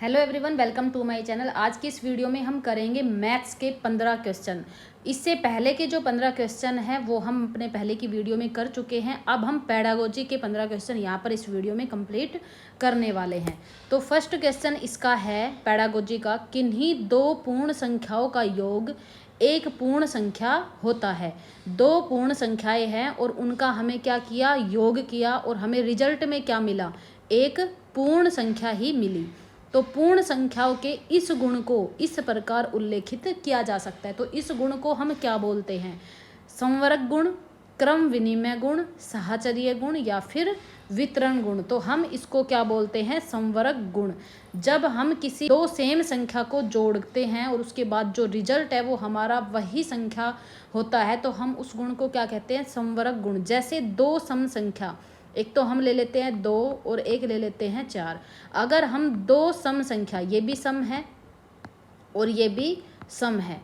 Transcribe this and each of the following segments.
Hello everyone, welcome to my channel. आज की इस वीडियो में हम करेंगे मैथ्स के 15 क्वेश्चन। इससे पहले के जो 15 क्वेश्चन हैं वो हम अपने पहले की वीडियो में कर चुके हैं। अब हम पेडागोजी के 15 क्वेश्चन यहाँ पर इस वीडियो में कंप्लीट करने वाले हैं। तो फर्स्ट क्वेश्चन इसका है पेडागोजी का, किन्हीं दो पूर्ण संख्याओं का योग एक पूर्ण संख्या होता है। दो पूर्ण संख्याएं हैं और उनका हमें क्या किया, योग किया, और हमें रिजल्ट में क्या मिला, एक पूर्ण संख्या ही मिली। तो पूर्ण संख्याओं के इस गुण को इस प्रकार उल्लेखित किया जा सकता है। तो इस गुण को हम क्या बोलते हैं, संवरक गुण, क्रम विनिमय गुण, साहचर्य गुण या फिर वितरण गुण। तो हम इसको क्या बोलते हैं, संवरक गुण। जब हम किसी दो सेम संख्या को जोड़ते हैं और उसके बाद जो रिजल्ट है वो हमारा वही संख्या होता है तो हम उस गुण को क्या कहते हैं, संवरक गुण। जैसे दो सम संख्या, एक तो हम ले लेते हैं 2 और एक ले लेते हैं 4। अगर हम दो सम संख्या, ये भी सम है और ये भी सम है,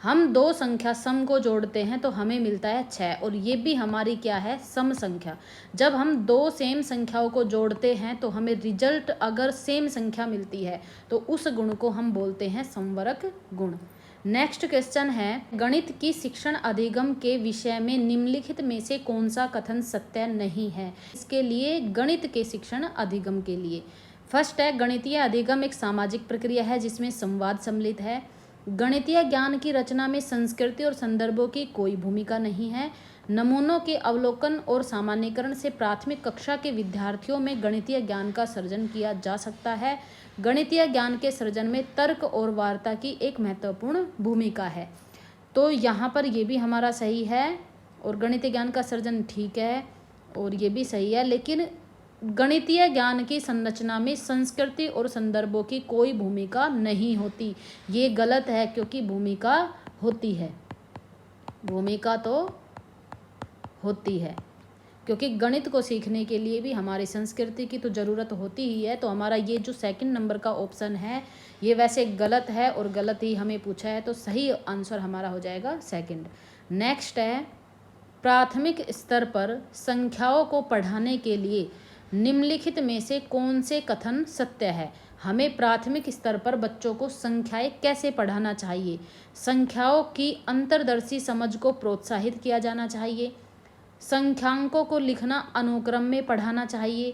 हम दो संख्या सम को जोड़ते हैं तो हमें मिलता है 6 और ये भी हमारी क्या है, सम संख्या। जब हम दो सेम संख्याओं को जोड़ते हैं तो हमें रिजल्ट अगर सेम संख्या मिलती है तो उस गुण को हम बोलते हैं संवरक गुण। नेक्स्ट क्वेश्चन है, गणित की शिक्षण अधिगम के विषय में निम्नलिखित में से कौन सा कथन सत्य नहीं है। इसके लिए गणित के शिक्षण अधिगम के लिए फर्स्ट है, गणितीय अधिगम एक सामाजिक प्रक्रिया है जिसमें संवाद सम्मिलित है। गणितीय ज्ञान की रचना में संस्कृति और संदर्भों की कोई भूमिका नहीं है। नमूनों के अवलोकन और सामान्यीकरण से प्राथमिक कक्षा के विद्यार्थियों में गणितीय ज्ञान का सर्जन किया जा सकता है। गणितीय ज्ञान के सर्जन में तर्क और वार्ता की एक महत्वपूर्ण भूमिका है। तो यहाँ पर ये भी हमारा सही है और गणितीय ज्ञान का सर्जन ठीक है और ये भी सही है, लेकिन गणितीय ज्ञान की संरचना में संस्कृति और संदर्भों की कोई भूमिका नहीं होती। ये गलत है क्योंकि भूमिका होती है, भूमिका तो होती है, क्योंकि गणित को सीखने के लिए भी हमारी संस्कृति की तो ज़रूरत होती ही है। तो हमारा ये जो सेकंड नंबर का ऑप्शन है ये वैसे गलत है और गलत ही हमें पूछा है, तो सही आंसर हमारा हो जाएगा सेकंड। नेक्स्ट है, प्राथमिक स्तर पर संख्याओं को पढ़ाने के लिए निम्नलिखित में से कौन से कथन सत्य है। हमें प्राथमिक स्तर पर बच्चों को संख्याएं कैसे पढ़ाना चाहिए, संख्याओं की अंतर्दर्शी समझ को प्रोत्साहित किया जाना चाहिए, संख्यांकों को लिखना अनुक्रम में पढ़ाना चाहिए,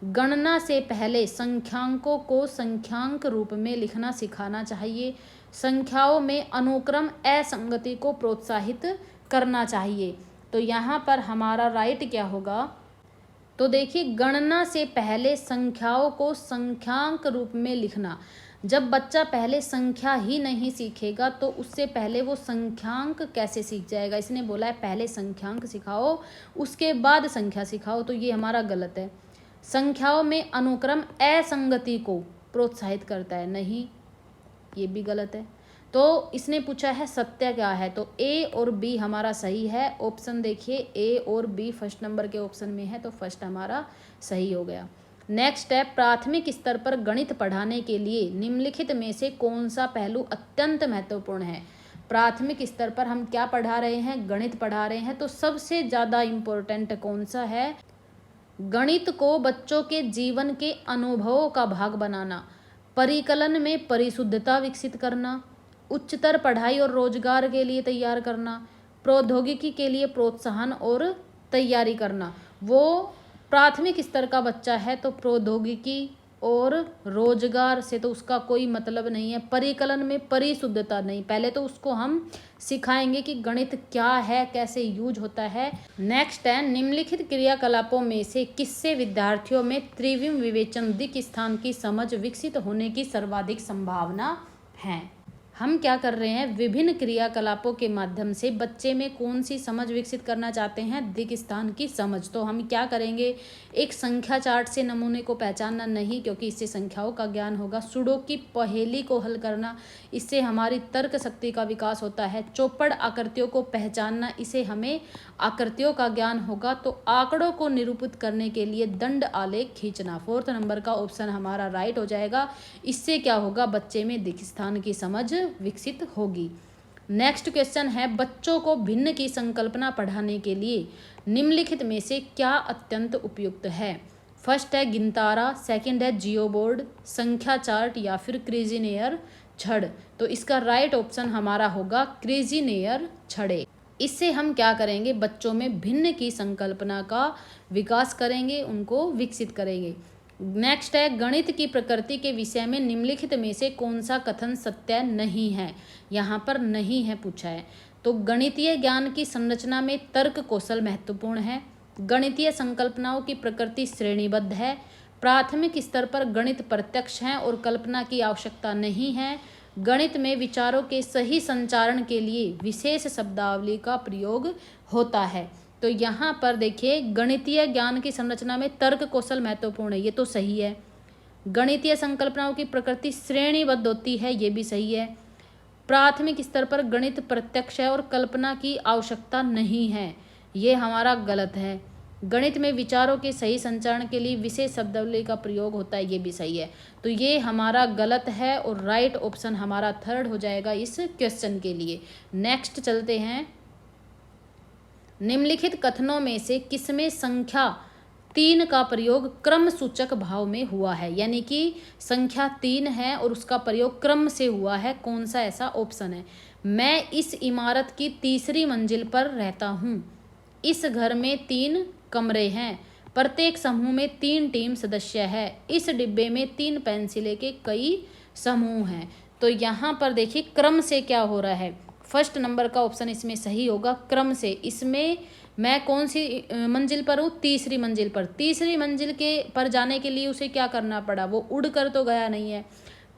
गणना से पहले संख्यांकों को संख्यांक रूप में लिखना सिखाना चाहिए, संख्याओं में अनुक्रम असंगति को प्रोत्साहित करना चाहिए। तो यहाँ पर हमारा राइट क्या होगा, तो देखिए गणना से पहले संख्याओं को संख्यांक रूप में लिखना। जब बच्चा पहले संख्या ही नहीं सीखेगा तो उससे पहले वो संख्यांक कैसे सीख जाएगा। इसने बोला है पहले संख्यांक सिखाओ उसके बाद संख्या सिखाओ, तो ये हमारा गलत है। संख्याओं में अनुक्रम असंगति को प्रोत्साहित करता है, नहीं, ये भी गलत है। तो इसने पूछा है सत्य क्या है, तो ए और बी हमारा सही है। ऑप्शन देखिए ए और बी फर्स्ट नंबर के ऑप्शन में है, तो फर्स्ट हमारा सही हो गया। नेक्स्ट है, प्राथमिक स्तर पर गणित पढ़ाने के लिए निम्नलिखित में से कौन सा पहलू अत्यंत महत्वपूर्ण है। प्राथमिक स्तर पर हम क्या पढ़ा रहे हैं, गणित पढ़ा रहे हैं, तो सबसे ज़्यादा इम्पोर्टेंट कौन सा है, गणित को बच्चों के जीवन के अनुभवों का भाग बनाना, परिकलन में परिशुद्धता विकसित करना, उच्चतर पढ़ाई और रोजगार के लिए तैयार करना, प्रौद्योगिकी के लिए प्रोत्साहन और तैयारी करना। वो प्राथमिक स्तर का बच्चा है तो प्रौद्योगिकी और रोजगार से तो उसका कोई मतलब नहीं है, परिकलन में परिशुद्धता नहीं। पहले तो उसको हम सिखाएंगे कि गणित क्या है, कैसे यूज होता है। नेक्स्ट है, निम्नलिखित क्रियाकलापों में से किससे विद्यार्थियों में त्रिविम विवेचन दिक् स्थान की समझ विकसित होने की सर्वाधिक संभावना है। हम क्या कर रहे हैं, विभिन्न क्रियाकलापों के माध्यम से बच्चे में कौन सी समझ विकसित करना चाहते हैं, दिक् स्थान की समझ। तो हम क्या करेंगे, एक संख्या चार्ट से नमूने को पहचानना नहीं, क्योंकि इससे संख्याओं का ज्ञान होगा। सुडोकू की पहेली को हल करना, इससे हमारी तर्क शक्ति का विकास होता है। चौपड़ आकृतियों को पहचानना, इसे हमें आकृतियों का ज्ञान होगा। तो आंकड़ों को निरूपित करने के लिए दंड आलेख खींचना, फोर्थ नंबर का ऑप्शन हमारा राइट हो जाएगा। इससे क्या होगा, बच्चे में दिक् स्थान की समझ विकसित होगी। नेक्स्ट क्वेश्चन है, बच्चों को भिन्न की संकल्पना पढ़ाने के लिए निम्नलिखित में से क्या अत्यंत उपयुक्त है। फर्स्ट है गिनतारा, सेकंड है जियो बोर्ड, संख्या चार्ट या फिर क्रेजिनेयर छड़। तो इसका राइट ऑप्शन हमारा होगा क्रेजिनेयर छड़े। इससे हम क्या करेंगे, बच्चों में भिन्न की संकल्पना का विकास करेंगे, उनको विकसित करेंगे। नेक्स्ट है गणित की प्रकृति के विषय में निम्नलिखित में से कौन सा कथन सत्य नहीं है। यहाँ पर नहीं है पूछा है। तो गणितीय ज्ञान की संरचना में तर्क कौशल महत्वपूर्ण है, गणितीय संकल्पनाओं की प्रकृति श्रेणीबद्ध है, प्राथमिक स्तर पर गणित प्रत्यक्ष है और कल्पना की आवश्यकता नहीं है, गणित में विचारों के सही संचारण के लिए विशेष शब्दावली का प्रयोग होता है। तो यहाँ पर देखिए गणितीय ज्ञान की संरचना में तर्क कौशल महत्वपूर्ण है, ये तो सही है। गणितीय संकल्पनाओं की प्रकृति श्रेणीबद्ध होती है, ये भी सही है। प्राथमिक स्तर पर गणित प्रत्यक्ष है और कल्पना की आवश्यकता नहीं है, ये हमारा गलत है। गणित में विचारों के सही संचारण के लिए विशेष शब्दावली का प्रयोग होता है, ये भी सही है। तो ये हमारा गलत है और राइट ऑप्शन हमारा थर्ड हो जाएगा इस क्वेश्चन के लिए। नेक्स्ट चलते हैं। निम्नलिखित कथनों में से किसमें संख्या 3 का प्रयोग क्रम सूचक भाव में हुआ है, यानी कि संख्या 3 है और उसका प्रयोग क्रम से हुआ है, कौन सा ऐसा ऑप्शन है। मैं इस इमारत की 3री मंजिल पर रहता हूँ, इस घर में 3 कमरे हैं, प्रत्येक समूह में 3 टीम सदस्य है, इस डिब्बे में 3 पेंसिलें के कई समूह हैं। तो यहाँ पर देखिए क्रम से क्या हो रहा है, फर्स्ट नंबर का ऑप्शन इसमें सही होगा, क्रम से। इसमें मैं कौन सी मंजिल पर हूँ, 3री मंजिल पर। 3री मंजिल के पर जाने के लिए उसे क्या करना पड़ा, वो उड़ कर तो गया नहीं है,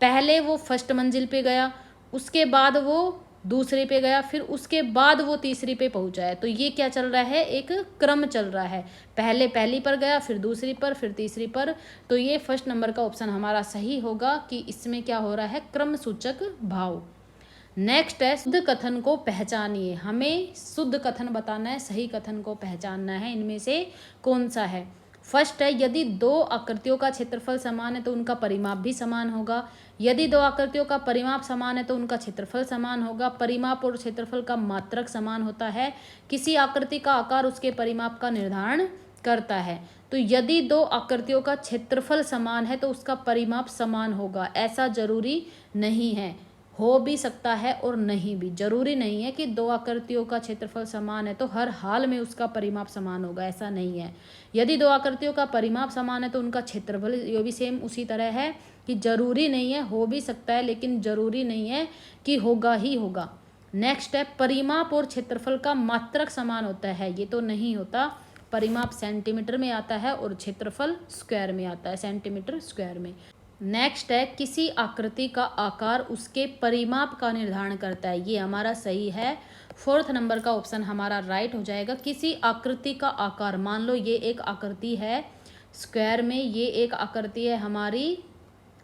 पहले वो फर्स्ट मंजिल पे गया, उसके बाद वो दूसरे पे गया, फिर उसके बाद वो 3री पे पहुंचा है। तो ये क्या चल रहा है, एक क्रम चल रहा है, पहले पहली पर गया, फिर दूसरी पर, फिर 3री पर। तो ये फर्स्ट नंबर का ऑप्शन हमारा सही होगा कि इसमें क्या हो रहा है, क्रम सूचक भाव। नेक्स्ट है शुद्ध कथन को पहचानिए। हमें शुद्ध कथन बताना है, सही कथन को पहचानना है, इनमें से कौन सा है। फर्स्ट है यदि 2 आकृतियों का क्षेत्रफल समान है तो उनका परिमाप भी समान होगा, यदि 2 आकृतियों का परिमाप समान है तो उनका क्षेत्रफल समान होगा, परिमाप और क्षेत्रफल का मात्रक समान होता है, किसी आकृति का आकार उसके परिमाप का निर्धारण करता है। तो यदि 2 आकृतियों का क्षेत्रफल समान है तो उसका परिमाप समान होगा, ऐसा जरूरी नहीं है, हो भी सकता है और नहीं भी, जरूरी नहीं है कि 2 आकृतियों का क्षेत्रफल समान है तो हर हाल में उसका परिमाप समान होगा, ऐसा नहीं है। यदि 2 आकृतियों का परिमाप समान है तो उनका क्षेत्रफल ये भी सेम उसी तरह है कि जरूरी नहीं है, हो भी सकता है लेकिन जरूरी नहीं है कि होगा ही होगा। नेक्स्ट है परिमाप और क्षेत्रफल का मात्रक समान होता है, ये तो नहीं होता, परिमाप सेंटीमीटर में आता है और क्षेत्रफल स्क्वायर में आता है, सेंटीमीटर स्क्वायर में। नेक्स्ट है किसी आकृति का आकार उसके परिमाप का निर्धारण करता है, ये हमारा सही है, फोर्थ नंबर का ऑप्शन हमारा राइट हो जाएगा। किसी आकृति का आकार, मान लो ये एक आकृति है स्क्वायर में, ये एक आकृति है हमारी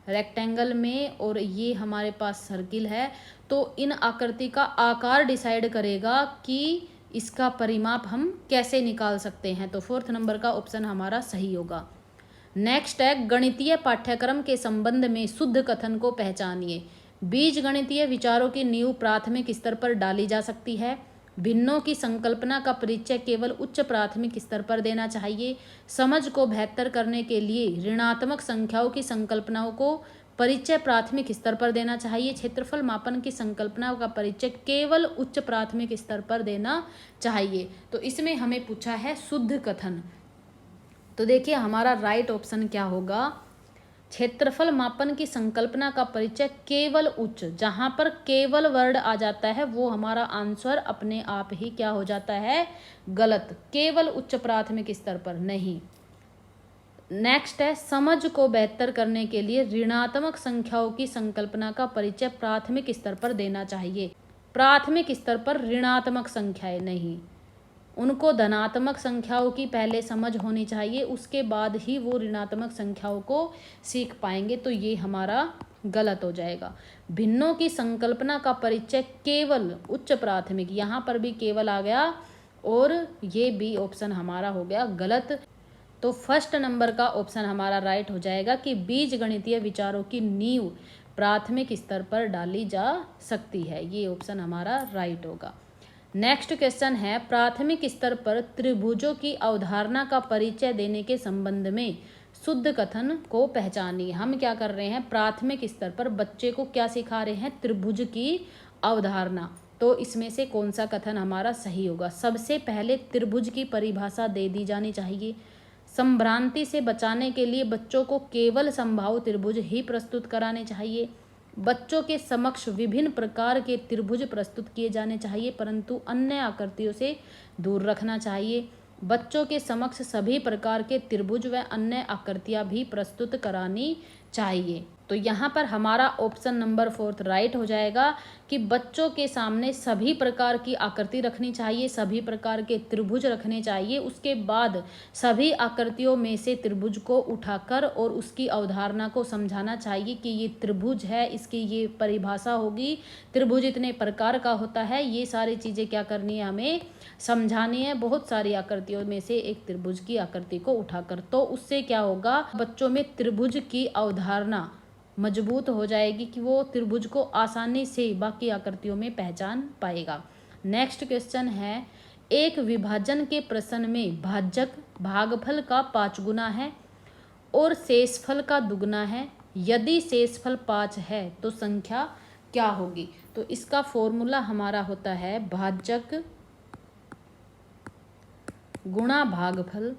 रेक्टेंगल में और ये हमारे पास सर्किल है, तो इन आकृति का आकार डिसाइड करेगा कि इसका परिमाप हम कैसे निकाल सकते हैं। तो फोर्थ नंबर का ऑप्शन हमारा सही होगा। नेक्स्ट है गणितीय पाठ्यक्रम के संबंध में शुद्ध कथन को पहचानिए। बीज गणितीय विचारों की नींव प्राथमिक स्तर पर डाली जा सकती है, भिन्नों की संकल्पना का परिचय केवल उच्च प्राथमिक स्तर पर देना चाहिए, समझ को बेहतर करने के लिए ऋणात्मक संख्याओं की संकल्पनाओं को परिचय प्राथमिक स्तर पर देना चाहिए, क्षेत्रफल मापन की संकल्पना का परिचय केवल उच्च प्राथमिक स्तर पर देना चाहिए। तो इसमें हमें पूछा है शुद्ध कथन, तो देखिए हमारा राइट ऑप्शन क्या होगा, क्षेत्रफल मापन की संकल्पना का परिचय केवल उच्च, जहां पर केवल वर्ड आ जाता है वो हमारा आंसर अपने आप ही क्या हो जाता है, गलत, केवल उच्च प्राथमिक स्तर पर नहीं। नेक्स्ट है समझ को बेहतर करने के लिए ऋणात्मक संख्याओं की संकल्पना का परिचय प्राथमिक स्तर पर देना चाहिए, प्राथमिक स्तर पर ऋणात्मक संख्याएं नहीं, उनको धनात्मक संख्याओं की पहले समझ होनी चाहिए, उसके बाद ही वो ऋणात्मक संख्याओं को सीख पाएंगे। तो ये हमारा गलत हो जाएगा। भिन्नों की संकल्पना का परिचय केवल उच्च प्राथमिक, यहाँ पर भी केवल आ गया और ये भी ऑप्शन हमारा हो गया गलत। तो फर्स्ट नंबर का ऑप्शन हमारा राइट हो जाएगा कि बीज गणितीय विचारों की नींव प्राथमिक स्तर पर डाली जा सकती है, ये ऑप्शन हमारा राइट होगा। नेक्स्ट क्वेश्चन है प्राथमिक स्तर पर त्रिभुजों की अवधारणा का परिचय देने के संबंध में शुद्ध कथन को पहचानिए। हम क्या कर रहे हैं, प्राथमिक स्तर पर बच्चे को क्या सिखा रहे हैं, त्रिभुज की अवधारणा। तो इसमें से कौन सा कथन हमारा सही होगा। सबसे पहले त्रिभुज की परिभाषा दे दी जानी चाहिए। संभ्रांति से बचाने के लिए बच्चों को केवल समबाहु त्रिभुज ही प्रस्तुत कराने चाहिए। बच्चों के समक्ष विभिन्न प्रकार के त्रिभुज प्रस्तुत किए जाने चाहिए, परंतु अन्य आकृतियों से दूर रखना चाहिए। बच्चों के समक्ष सभी प्रकार के त्रिभुज व अन्य आकृतियां भी प्रस्तुत करानी चाहिए। तो यहाँ पर हमारा ऑप्शन नंबर 4 राइट हो जाएगा कि बच्चों के सामने सभी प्रकार की आकृति रखनी चाहिए, सभी प्रकार के त्रिभुज रखने चाहिए। उसके बाद सभी आकृतियों में से त्रिभुज को उठाकर और उसकी अवधारणा को समझाना चाहिए कि ये त्रिभुज है, इसकी ये परिभाषा होगी, त्रिभुज इतने प्रकार का होता है। ये सारी चीज़ें क्या करनी है, हमें समझानी है। बहुत सारी आकृतियों में से एक त्रिभुज की आकृति को उठाकर, तो उससे क्या होगा, बच्चों में त्रिभुज की अवधारणा मजबूत हो जाएगी कि वो त्रिभुज को आसानी से बाकी आकृतियों में पहचान पाएगा। नेक्स्ट क्वेश्चन है, एक विभाजन के प्रश्न में भाजक भागफल का 5 गुना है और शेषफल का दुगना है। यदि शेषफल 5 है तो संख्या क्या होगी। तो इसका फॉर्मूला हमारा होता है भाजक गुणा भागफल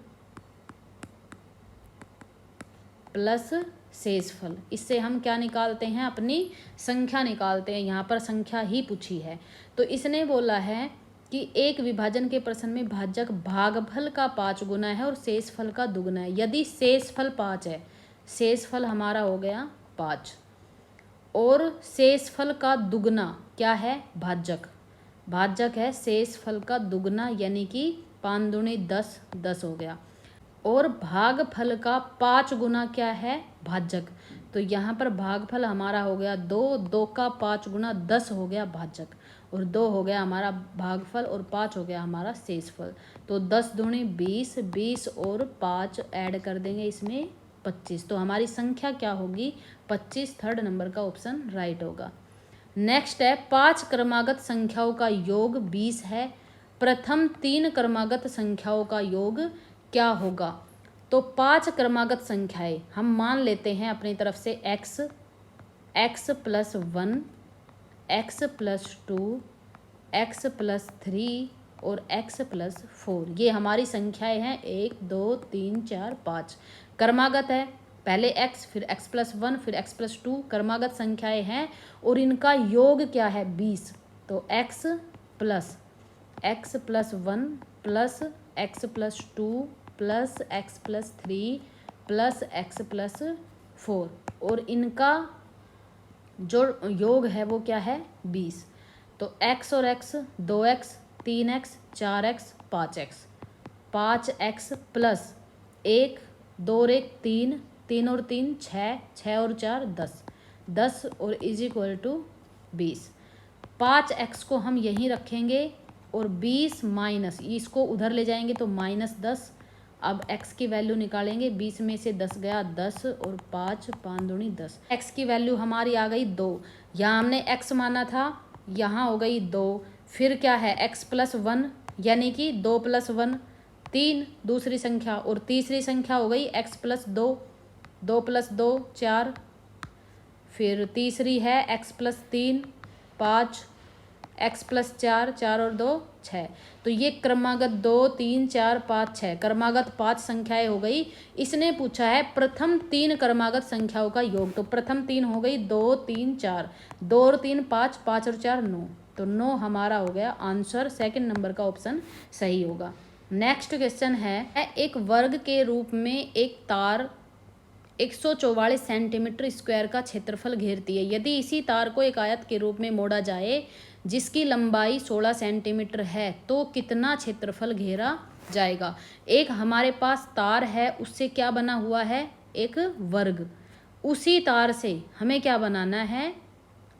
प्लस शेषफल। इससे हम क्या निकालते हैं, अपनी संख्या निकालते हैं। यहाँ पर संख्या ही पूछी है। तो इसने बोला है कि एक विभाजन के प्रश्न में भाजक भागफल का 5 गुना है और शेषफल का दुगना है। यदि शेषफल 5 है, शेषफल हमारा हो गया 5, और शेषफल का दुगना क्या है, भाजक। भाजक है शेषफल का दुगना, यानी कि 5 दूनी 10, 10 हो गया। और भागफल का 5 गुना क्या है, भाजक। तो यहाँ पर भागफल हमारा हो गया 2, 2 का 5 गुना 10 हो गया भाजक, और 2 हो गया हमारा भागफल और 5 हो गया हमारा शेषफल। तो 10 दूनी 20, 20 और 5 ऐड कर देंगे इसमें 25। तो हमारी संख्या क्या होगी, 25। थर्ड नंबर का ऑप्शन राइट होगा। नेक्स्ट है, 5 क्रमागत संख्याओं का योग 20 है। प्रथम 3 क्रमागत संख्याओं का योग क्या होगा। तो 5 क्रमागत संख्याएं हम मान लेते हैं अपनी तरफ से x, x + 1, x + 2, x + 3 और x + 4। ये हमारी संख्याएं हैं 1, 2, 3, 4, 5। क्रमागत है, पहले x फिर x + 1 फिर x + 2 क्रमागत संख्याएं हैं, और इनका योग क्या है 20। तो x + 1 plus x + 2 plus x + 3 plus x + 4, और इनका जो योग है वो क्या है 20। तो x और x 2x 3x 4x 5x, 5x plus 1 2 और 1 3, 3 और 3 6, 6 और 4 10, 10 और = 20। 5x को हम यहीं रखेंगे और 20 माइनस, इसको उधर ले जाएंगे तो -10। अब x की वैल्यू निकालेंगे, 20 में से 10 गया 10 और 5, 5 दूनी 10। x की वैल्यू हमारी आ गई 2। यहाँ हमने x माना था, यहाँ हो गई 2। फिर क्या है x + 1, यानी कि 2 + 1 3 दूसरी संख्या, और तीसरी संख्या हो गई x + 2, 2 + 2 4। फिर तीसरी है x + 3 5, x + 4, 4 और 2 6। तो ये क्रमागत 2 3 4 5 6 क्रमागत 5 संख्याएं हो गई। इसने पूछा है प्रथम 3 क्रमागत संख्याओं का योग। तो प्रथम 3 हो गई 2 3 4, 2 और 3 5, 5 और 4 9। तो 9 हमारा हो गया आंसर। सेकंड नंबर का ऑप्शन सही होगा। नेक्स्ट क्वेश्चन है, एक वर्ग के रूप में एक तार 144 सेंटीमीटर स्क्वायर का क्षेत्रफल घेरती है। यदि इसी तार को एक आयत के रूप में मोड़ा जाए जिसकी लंबाई 16 सेंटीमीटर है तो कितना क्षेत्रफल घेरा जाएगा। एक हमारे पास तार है, उससे क्या बना हुआ है, एक वर्ग। उसी तार से हमें क्या बनाना है,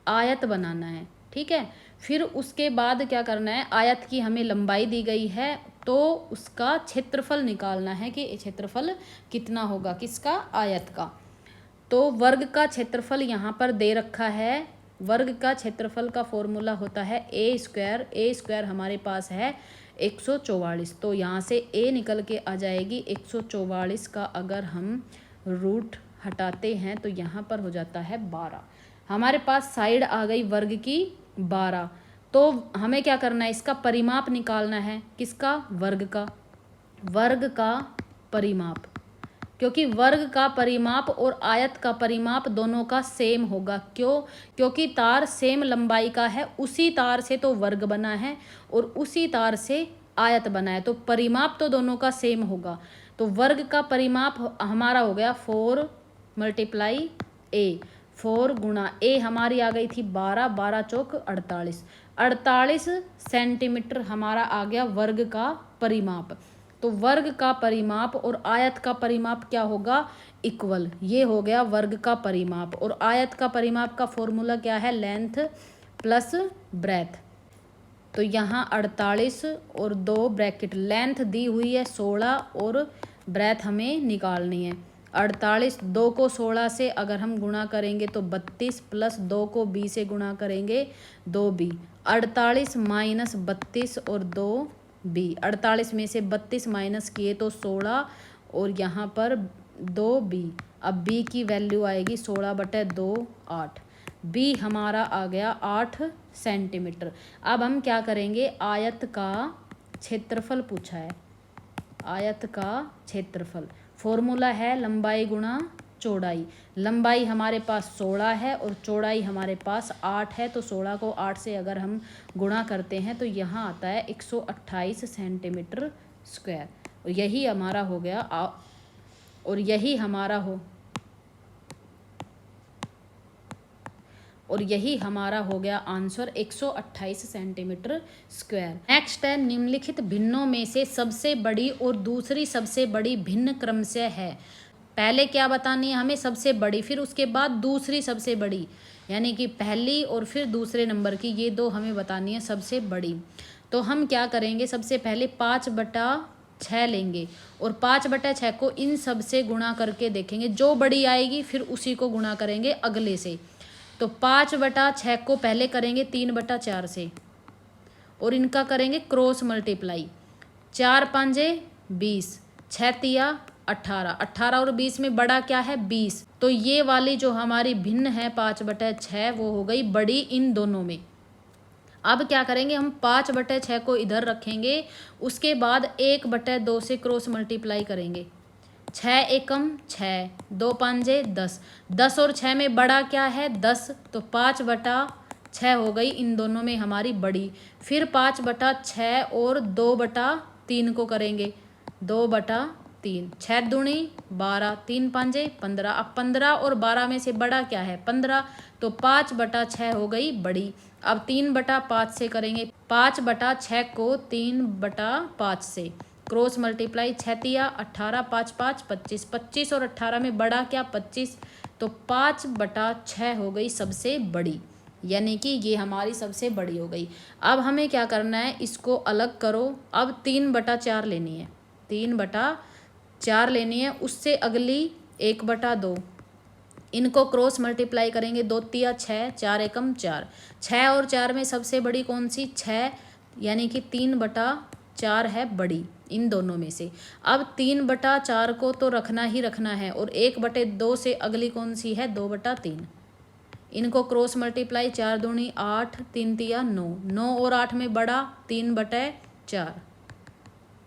आयत बनाना है। ठीक है, फिर उसके बाद क्या करना है, आयत की हमें लंबाई दी गई है तो उसका क्षेत्रफल निकालना है कि क्षेत्रफल कितना होगा, किसका, आयत का। तो वर्ग का क्षेत्रफल यहाँ पर दे रखा है। वर्ग का क्षेत्रफल का फॉर्मूला होता है a स्क्वायर। a स्क्वायर हमारे पास है 144। तो यहाँ से a निकल के आ जाएगी 144 का अगर हम रूट हटाते हैं तो यहाँ पर हो जाता है 12। हमारे पास साइड आ गई वर्ग की 12। तो हमें क्या करना है, इसका परिमाप निकालना है। किसका? वर्ग का। वर्ग का परिमाप, क्योंकि वर्ग का परिमाप और आयत का परिमाप दोनों का सेम होगा। क्यों? क्योंकि तार सेम लंबाई का है, उसी तार से तो वर्ग बना है और उसी तार से आयत बना है, तो परिमाप तो दोनों का सेम होगा। तो वर्ग का परिमाप हमारा हो गया 4 × a। 4 गुणा a हमारी आ गई थी 12, 12 चौक 48, 48 सेंटीमीटर हमारा आ गया वर्ग का परिमाप। तो वर्ग का परिमाप और आयत का परिमाप क्या होगा? इक्वल। ये हो गया वर्ग का परिमाप। और आयत का परिमाप का फॉर्मूला क्या है? Length plus breadth. तो यहाँ 48 और 2 ब्रैकेट, लेंथ दी हुई है 16 और ब्रेथ हमें निकालनी है 48। 2 को 16 से अगर हम गुणा करेंगे तो 32, प्लस 2 को b से गुणा करेंगे 2b। 48 माइनस 32 और 2b। 48 में से 32 माइनस किए तो 16 और यहाँ पर 2b। अब b की वैल्यू आएगी 16/2 8। b हमारा आ गया 8 सेंटीमीटर। अब हम क्या करेंगे, आयत का क्षेत्रफल पूछा है। आयत का क्षेत्रफल फॉर्मूला है लंबाई गुणा चौड़ाई। लंबाई हमारे पास 16 है और चौड़ाई हमारे पास 8 है, तो 16 को 8 से अगर हम गुणा करते हैं तो यहाँ आता है 128 सेंटीमीटर स्क्वायर। और यही हमारा हो गया और यही हमारा हो गया आंसर 128 सेंटीमीटर स्क्वायर। नेक्स्ट है, निम्नलिखित भिन्नों में से सबसे बड़ी और दूसरी सबसे बड़ी भिन्न क्रमशः है। पहले क्या बतानी है हमें? सबसे बड़ी, फिर उसके बाद दूसरी सबसे बड़ी, यानी कि पहली और फिर दूसरे नंबर की, ये दो हमें बतानी है सबसे बड़ी। तो हम क्या करेंगे, सबसे पहले 5/6 लेंगे और 5/6 को इन सब से गुणा करके देखेंगे, जो बड़ी आएगी फिर उसी को गुणा करेंगे अगले से। तो 5/6 को पहले करेंगे 3/4 से और इनका करेंगे क्रॉस मल्टीप्लाई। 4 5 20, 6 तिया 18, 18 और 20 में बड़ा क्या है? 20। तो ये वाली जो हमारी भिन्न है 5/6 वो हो गई बड़ी इन दोनों में। अब क्या करेंगे, हम 5/6 को इधर रखेंगे, उसके बाद 1/2 से क्रॉस मल्टीप्लाई करेंगे। 6 एकम 6, 2 5 10, 10 और 6 में बड़ा क्या है? 10। तो 5/6 हो गई इन दोनों में हमारी बड़ी। फिर 5/6 और 2/3 को करेंगे, 2/3, 6 दूनी 12, 3 5 15। अब 15 और 12 में से बड़ा क्या है? 15। तो 5/6 हो गई बड़ी। अब 3/5 से करेंगे, 5/6 को 3/5 से क्रॉस मल्टीप्लाई। 6 तिया 18, 5 5 25, 25 और 18 में बड़ा क्या? 25। तो 5/6 हो गई सबसे बड़ी, यानी कि ये हमारी सबसे बड़ी हो गई। अब हमें क्या करना है, इसको अलग करो। अब 3/4 लेनी है, 3/4 लेनी है। उससे अगली 1/2, इनको क्रॉस मल्टीप्लाई करेंगे। 2 तिया 6, 4 एकम 4। 6 और 4 में सबसे बड़ी कौन सी? 6, यानी कि 3/4 है बड़ी इन दोनों में से। अब 3/4 को तो रखना ही रखना है और 1/2 से अगली कौन सी है? 2/3। इनको क्रॉस मल्टीप्लाई, 4 दूनी 8, 3 तिया 9, 9 और 8 में बड़ा 3/4,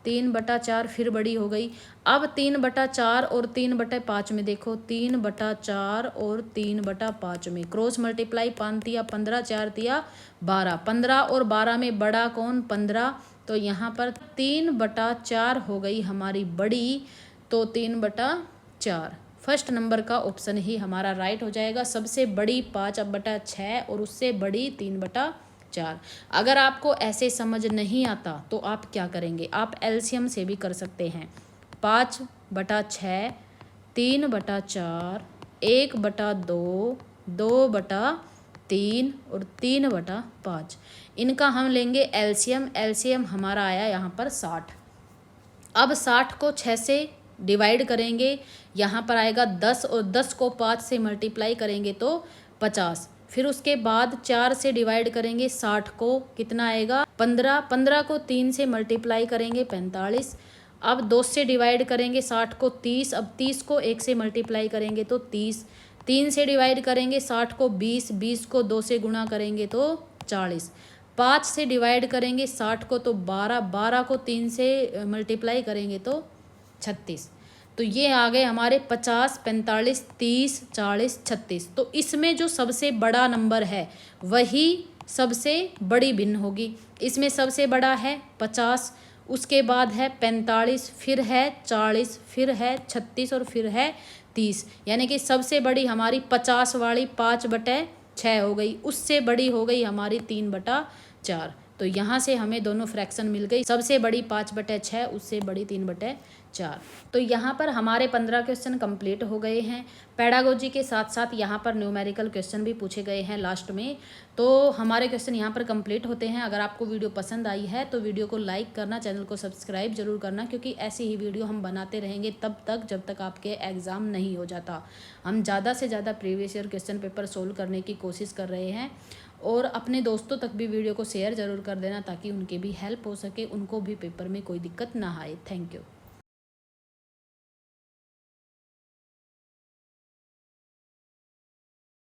3/4 फिर बड़ी हो गई। अब 3/4 और 3/5 में देखो, 3/4 और 3/5 में क्रॉस मल्टीप्लाई, 5 तिया 15, 4 तिया 12, 15 और 12 में बड़ा कौन? 15। तो यहाँ पर 3/4 हो गई हमारी बड़ी। तो 3/4 फर्स्ट नंबर का ऑप्शन ही हमारा राइट हो जाएगा। सबसे बड़ी 5/6 और उससे बड़ी 3/4। अगर आपको ऐसे समझ नहीं आता तो आप क्या करेंगे, आप एलसीएम से भी कर सकते हैं। 5/6, 3/4, 1/2, 2/3 और 3/5, इनका हम लेंगे एलसीएम। एलसीएम हमारा आया यहाँ पर 60। अब 60 को 6 से डिवाइड करेंगे, यहाँ पर आएगा 10 और 10 को 5 से मल्टीप्लाई करेंगे तो 50। फिर उसके बाद 4 से डिवाइड करेंगे 60 को, कितना आएगा? 15। 15 को 3 से मल्टीप्लाई करेंगे 45 अब 2 से डिवाइड करेंगे 60 को 30, अब 30 को 1 से मल्टीप्लाई करेंगे तो 30, 3 से डिवाइड करेंगे 60 को 20, 20 को 2 से गुणा करेंगे तो 40, 5 से डिवाइड करेंगे 60 को तो 12, 12 को 3 से मल्टीप्लाई करेंगे तो 36। तो ये आ गए हमारे 50, 45, 30, 40, 36। तो इसमें जो सबसे बड़ा नंबर है वही सबसे बड़ी भिन्न होगी। इसमें सबसे बड़ा है 50, उसके बाद है 45, फिर है 40, फिर है 36 और फिर है 30। यानी कि सबसे बड़ी हमारी 50 वाली 5/6 हो गई, उससे बड़ी हो गई हमारी 3/4। तो यहाँ से हमें दोनों फ्रैक्शन मिल गई, सबसे बड़ी 5/6, उससे बड़ी 3/4। तो यहाँ पर हमारे 15 क्वेश्चन कंप्लीट हो गए हैं। पेडागोजी के साथ साथ यहाँ पर न्यूमेरिकल क्वेश्चन भी पूछे गए हैं लास्ट में। तो हमारे क्वेश्चन यहाँ पर कंप्लीट होते हैं। अगर आपको वीडियो पसंद आई है तो वीडियो को लाइक करना, चैनल को सब्सक्राइब जरूर करना, क्योंकि ऐसी ही वीडियो हम बनाते रहेंगे तब तक जब तक आपके एग्ज़ाम नहीं हो जाता। हम ज़्यादा से ज़्यादा previous year question paper solve करने की कोशिश कर रहे हैं। और अपने दोस्तों तक भी वीडियो को शेयर ज़रूर कर देना ताकि उनकी भी हेल्प हो सके, उनको भी पेपर में कोई दिक्कत ना आए। Thank you.